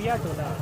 दिया छोटा।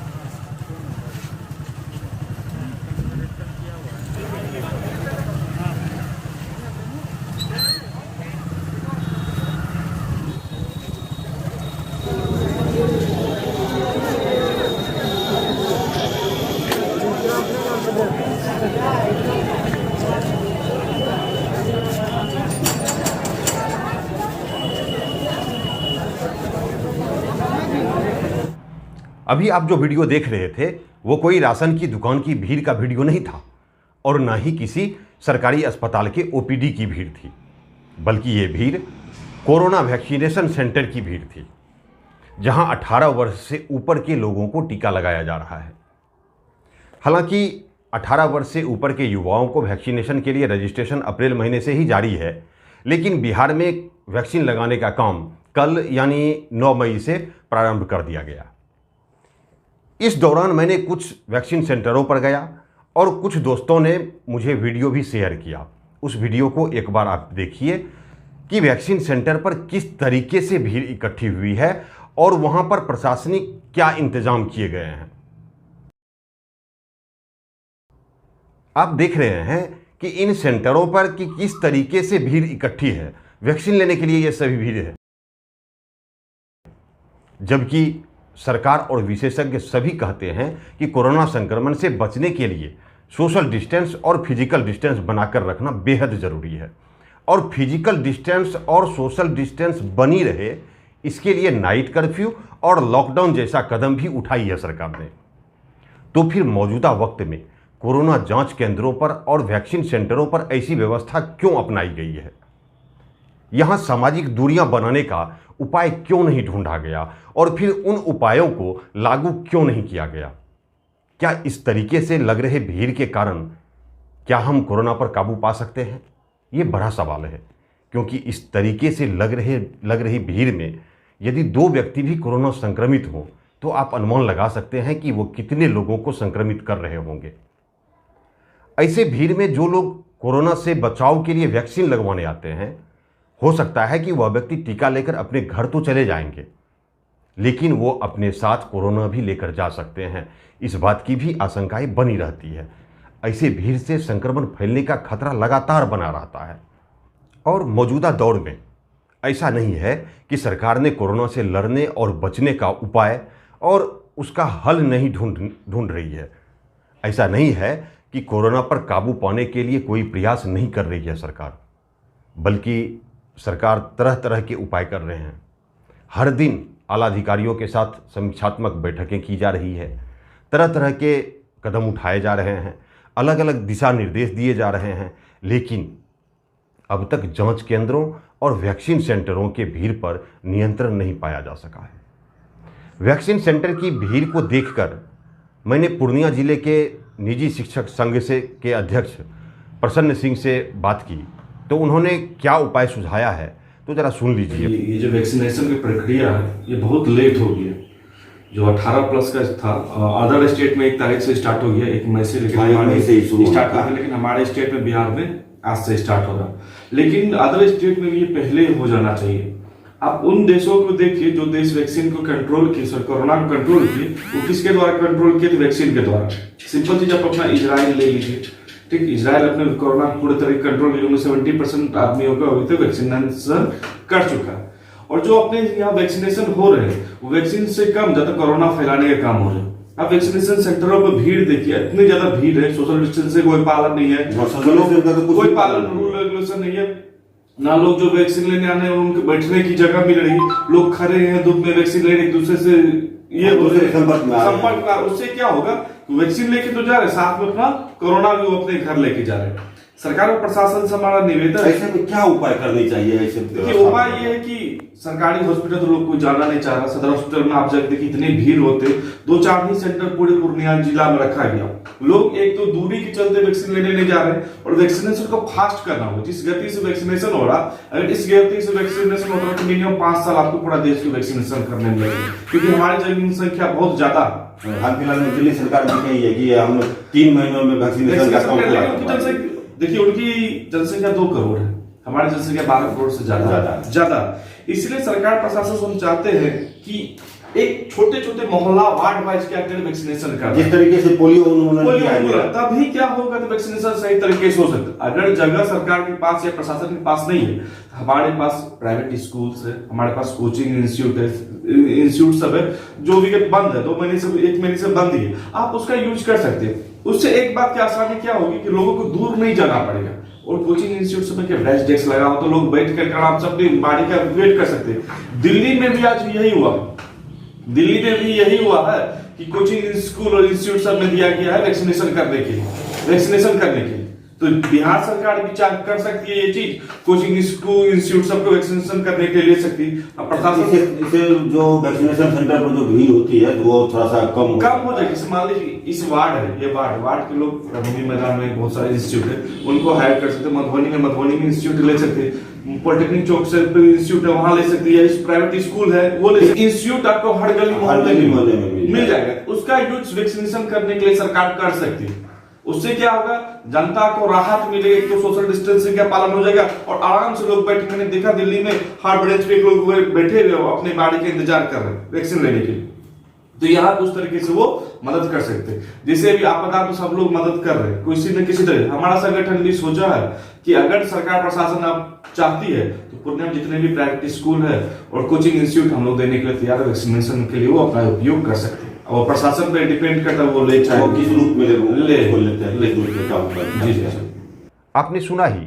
अभी आप जो वीडियो देख रहे थे वो कोई राशन की दुकान की भीड़ का वीडियो नहीं था और ना ही किसी सरकारी अस्पताल के ओपीडी की भीड़ थी, बल्कि ये भीड़ कोरोना वैक्सीनेशन सेंटर की भीड़ थी, जहां 18 वर्ष से ऊपर के लोगों को टीका लगाया जा रहा है। हालांकि 18 वर्ष से ऊपर के युवाओं को वैक्सीनेशन के लिए रजिस्ट्रेशन अप्रैल महीने से ही जारी है, लेकिन बिहार में वैक्सीन लगाने का काम कल यानी 9 मई से प्रारंभ कर दिया गया। इस दौरान मैंने कुछ वैक्सीन सेंटरों पर गया और कुछ दोस्तों ने मुझे वीडियो भी शेयर किया। उस वीडियो को एक बार आप देखिए कि वैक्सीन सेंटर पर किस तरीके से भीड़ इकट्ठी हुई है और वहां पर प्रशासनिक क्या इंतजाम किए गए हैं। आप देख रहे हैं कि इन सेंटरों पर कि किस तरीके से भीड़ इकट्ठी है। वैक्सीन लेने के लिए ये सभी भीड़ है, जबकि सरकार और विशेषज्ञ सभी कहते हैं कि कोरोना संक्रमण से बचने के लिए सोशल डिस्टेंस और फिजिकल डिस्टेंस बनाकर रखना बेहद ज़रूरी है और फिजिकल डिस्टेंस और सोशल डिस्टेंस बनी रहे, इसके लिए नाइट कर्फ्यू और लॉकडाउन जैसा कदम भी उठाई है सरकार ने। तो फिर मौजूदा वक्त में कोरोना जांच केंद्रों पर और वैक्सीन सेंटरों पर ऐसी व्यवस्था क्यों अपनाई गई है? यहाँ सामाजिक दूरियां बनाने का उपाय क्यों नहीं ढूंढा गया और फिर उन उपायों को लागू क्यों नहीं किया गया? क्या इस तरीके से लग रहे भीड़ के कारण क्या हम कोरोना पर काबू पा सकते हैं? ये बड़ा सवाल है, क्योंकि इस तरीके से लग रही भीड़ में यदि 2 व्यक्ति भी कोरोना संक्रमित हों तो आप अनुमान लगा सकते हैं कि वो कितने लोगों को संक्रमित कर रहे होंगे। ऐसे भीड़ में जो लोग कोरोना से बचाव के लिए वैक्सीन लगवाने आते हैं, हो सकता है कि वह व्यक्ति टीका लेकर अपने घर तो चले जाएंगे, लेकिन वो अपने साथ कोरोना भी लेकर जा सकते हैं। इस बात की भी आशंकाएं बनी रहती है। ऐसे भीड़ से संक्रमण फैलने का खतरा लगातार बना रहता है और मौजूदा दौर में ऐसा नहीं है कि सरकार ने कोरोना से लड़ने और बचने का उपाय और उसका हल नहीं ढूंढ रही है। ऐसा नहीं है कि कोरोना पर काबू पाने के लिए कोई प्रयास नहीं कर रही है सरकार, बल्कि सरकार तरह तरह के उपाय कर रहे हैं। हर दिन आला अधिकारियों के साथ समीक्षात्मक बैठकें की जा रही है, तरह तरह के कदम उठाए जा रहे हैं, अलग अलग दिशा निर्देश दिए जा रहे हैं, लेकिन अब तक जांच केंद्रों और वैक्सीन सेंटरों के भीड़ पर नियंत्रण नहीं पाया जा सका है। वैक्सीन सेंटर की भीड़ को देखकर मैंने पूर्णिया जिले के निजी शिक्षक संघ के अध्यक्ष प्रसन्न सिंह से बात की, तो उन्होंने क्या उपाय सुझाया है तो जरा सुन लीजिए। ये जो वैक्सीनेशन की प्रक्रिया है ये बहुत लेट हो गई है। जो 18 प्लस का था, अदर स्टेट में 1 तारीख से स्टार्ट हो गया, 1 मई से, लेकिन स्टार्ट हुआ, लेकिन हमारे स्टेट में बिहार में आज से स्टार्ट होगा। लेकिन अदर स्टेट में ये पहले हो जाना चाहिए। आप उन देशों को देखिए जो देश वैक्सीन को कंट्रोल किए, कोरोना को कंट्रोल किए, वो किसके द्वारा कंट्रोल किए? तो वैक्सीन के द्वारा। सिंपल चीज आप अपना इजराइल ले लीजिए, ठीक, इजराइल अपने कोरोना पूरे तरह कंट्रोल किया, 70% आदमियों का अभी तक वैक्सीनेशन कर चुका है। और जो अपने यहाँ वैक्सीनेशन हो रहे हैं वो वैक्सीन से कम ज्यादा कोरोना फैलाने का काम हो रहा है। आप वैक्सीनेशन सेंटरों पर भीड़ देखिए, इतनी ज्यादा भीड़ है, सोशल डिस्टेंस से कोई पालन नहीं है, कोई पालन रूल रेगुलेशन नहीं है ना। लोग जो वैक्सीन लेने आने हैं उनके बैठने की जगह मिल रही, लोग खड़े हैं धूप में वैक्सीन ले रहे, एक दूसरे से ये संपर्क का, उससे क्या होगा? वैक्सीन लेके तो जा रहे, साथ में अपना कोरोना भी वो अपने घर लेके जा रहे हैं। सरकार और प्रशासन से हमारा निवेदन है, ऐसे में क्या उपाय करने चाहिए? ऐसे देखिए उपाय ये है कि सरकारी हॉस्पिटल तो लोग कोई जाना नहीं चाह रहा। सदर हॉस्पिटल में आप जाके देखिए इतनी भीड़ होते, 2-4 ही सेंटर पूरे पूर्णिया जिला में रखा गया। लोग एक तो दूरी के चलते वैक्सीन लेने नहीं जा रहे हैं और वैक्सीनेशन को फास्ट करना होगा। जिस गति से वैक्सीनेशन हो रहा, अगर इस गति से वैक्सीनेशन होता है तो मिनिमम 5 साल आपको पूरा देश की वैक्सीनेशन करने में लगेगा, क्योंकि हमारी जनसंख्या बहुत ज्यादा है। हाल फिलहाल में दिल्ली सरकार भी कही है कि हम 3 महीनों में वैक्सीनेशन का काम करेंगे। देखिए उनकी जनसंख्या 2 करोड़ है, हमारी जनसंख्या 12 करोड़ से ज्यादा। इसलिए सरकार प्रशासन चाहते हैं कि एक छोटे छोटे मोहल्ला वार्ड वाइज क्या करें वैक्सीनेशन कर जिस तरीके से पोलियो उन्मूलन किया गया, तभी क्या होगा तो वैक्सीनेशन सही तरीके से हो सकता है। अगर जगह सरकार के पास या प्रशासन के पास नहीं है, हमारे पास प्राइवेट स्कूल्स है, हमारे पास कोचिंग इंस्टीट्यूट है, इंस्टीट्यूट सब है, जो भी बंद है 2 महीने से 1 महीने से बंद ही है, आप उसका यूज कर सकते हैं। उससे एक बात की आसानी क्या होगी कि लोगों को दूर नहीं जाना पड़ेगा। और कोचिंग इंस्टीट्यूट सब में क्या डेस्क डेस्क लगा हो तो लोग बैठ कर आराम से अपनी बारी का वेट कर सकते हैं। दिल्ली में भी आज यही हुआ, दिल्ली में भी यही हुआ है कि कोचिंग स्कूल और इंस्टीट्यूट सब में दिया गया है वैक्सीनेशन करने के लिए। तो बिहार सरकार भी कर सकती है ये चीज, कोचिंग स्कूल इंस्टीट्यूट सबको वैक्सीनेशन करने के लिए सकती है। अब प्रशासन इसे जो वैक्सीनेशन सेंटर पर जो भीड़ होती है वो थोड़ा सा कम हो जाएगी। मान लीजिए इस वार्ड है, ये वार्ड के लोग रमोगी मैदान में बहुत सारे इंस्टीट्यूट है, उनको हायर कर सकते हैं। मधुबनी में इंस्टीट्यूट ले सकते हैं, पॉलिटेक्निक चौक से इंस्टीट्यूट है वहां ले सकते हैं, या प्राइवेट स्कूल है वो ले सकते हैं। इंस्टीट्यूट आपको हर गली मोहल्ले में मिल जाएगा। उसका यूज वैक्सीनेशन करने के लिए सरकार कर सकती है। उससे क्या होगा, जनता को राहत मिलेगी, तो सोशल डिस्टेंसिंग का पालन हो जाएगा और आराम से लोग बैठे। मैंने देखा दिल्ली में हर ब्रांच पे लोग बैठे हुए अपने बारी का इंतजार कर रहे हैं वैक्सीन लेने के लिए। तो यहाँ उस तरीके से वो मदद कर सकते हैं। जैसे अभी आपदा तो सब लोग मदद कर रहे हैं, किसी न किसी तरह। हमारा संगठन भी सोचा है कि अगर सरकार प्रशासन अब चाहती है तो पूर्णिया में जितने भी प्राइवेट स्कूल है और कोचिंग इंस्टीट्यूट हम लोग देने के लिए तैयार है। वैक्सीनेशन के लिए वो अपना उपयोग कर सकते हैं और प्रशासन पे डिपेंड करता है वो ले चाहे किस रूप में ले। आपने सुना ही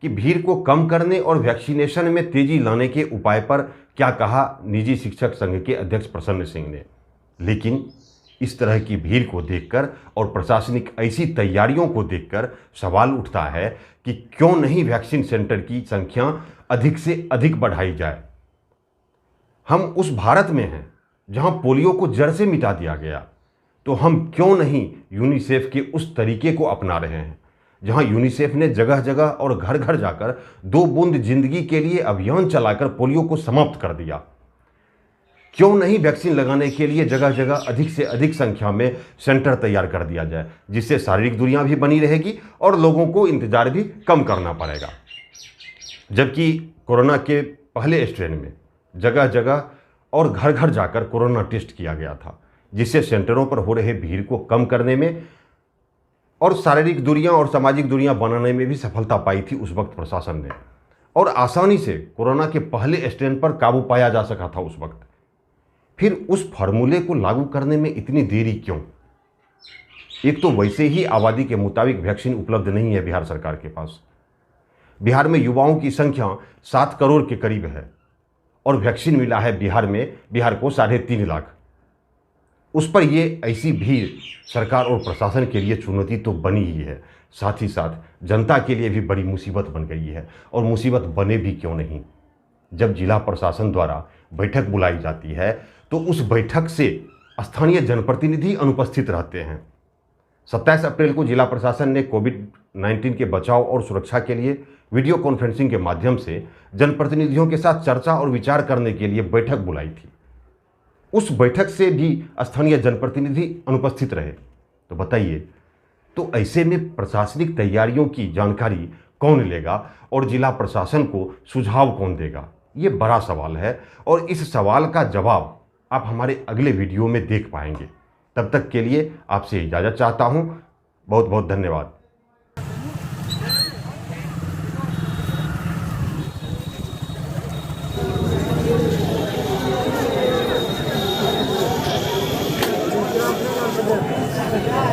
कि भीड़ को कम करने और वैक्सीनेशन में तेजी लाने के उपाय पर क्या कहा निजी शिक्षक संघ के अध्यक्ष प्रसन्न सिंह ने। लेकिन इस तरह की भीड़ को देखकर और प्रशासनिक ऐसी तैयारियों को देखकर सवाल उठता है कि क्यों नहीं वैक्सीन सेंटर की संख्या अधिक से अधिक बढ़ाई जाए। हम उस भारत में हैं जहां पोलियो को जड़ से मिटा दिया गया, तो हम क्यों नहीं यूनिसेफ के उस तरीके को अपना रहे हैं जहां यूनिसेफ ने जगह जगह और घर घर जाकर 2 बूंद जिंदगी के लिए अभियान चलाकर पोलियो को समाप्त कर दिया। क्यों नहीं वैक्सीन लगाने के लिए जगह जगह अधिक से अधिक संख्या में सेंटर तैयार कर दिया जाए, जिससे शारीरिक दूरियां भी बनी रहेगी और लोगों को इंतजार भी कम करना पड़ेगा। जबकि कोरोना के पहले स्ट्रेन में जगह जगह और घर घर जाकर कोरोना टेस्ट किया गया था, जिससे सेंटरों पर हो रहे भीड़ को कम करने में और शारीरिक दूरियां और सामाजिक दूरियां बनाने में भी सफलता पाई थी उस वक्त प्रशासन ने, और आसानी से कोरोना के पहले स्ट्रेन पर काबू पाया जा सका था उस वक्त। फिर उस फार्मूले को लागू करने में इतनी देरी क्यों? एक तो वैसे ही आबादी के मुताबिक वैक्सीन उपलब्ध नहीं है बिहार सरकार के पास। बिहार में युवाओं की संख्या 7 करोड़ के करीब है और वैक्सीन मिला है बिहार को 3.5 लाख। उस पर ये ऐसी भीड़ सरकार और प्रशासन के लिए चुनौती तो बनी ही है, साथ ही साथ जनता के लिए भी बड़ी मुसीबत बन गई है। और मुसीबत बने भी क्यों नहीं, जब जिला प्रशासन द्वारा बैठक बुलाई जाती है तो उस बैठक से स्थानीय जनप्रतिनिधि अनुपस्थित रहते हैं। 27 अप्रैल को जिला प्रशासन ने कोविड-19 के बचाव और सुरक्षा के लिए वीडियो कॉन्फ्रेंसिंग के माध्यम से जनप्रतिनिधियों के साथ चर्चा और विचार करने के लिए बैठक बुलाई थी। उस बैठक से भी स्थानीय जनप्रतिनिधि अनुपस्थित रहे। तो बताइए, तो ऐसे में प्रशासनिक तैयारियों की जानकारी कौन लेगा और जिला प्रशासन को सुझाव कौन देगा? ये बड़ा सवाल है और इस सवाल का जवाब आप हमारे अगले वीडियो में देख पाएंगे। तब तक के लिए आपसे इजाज़त चाहता हूँ। बहुत बहुत धन्यवाद। Yeah.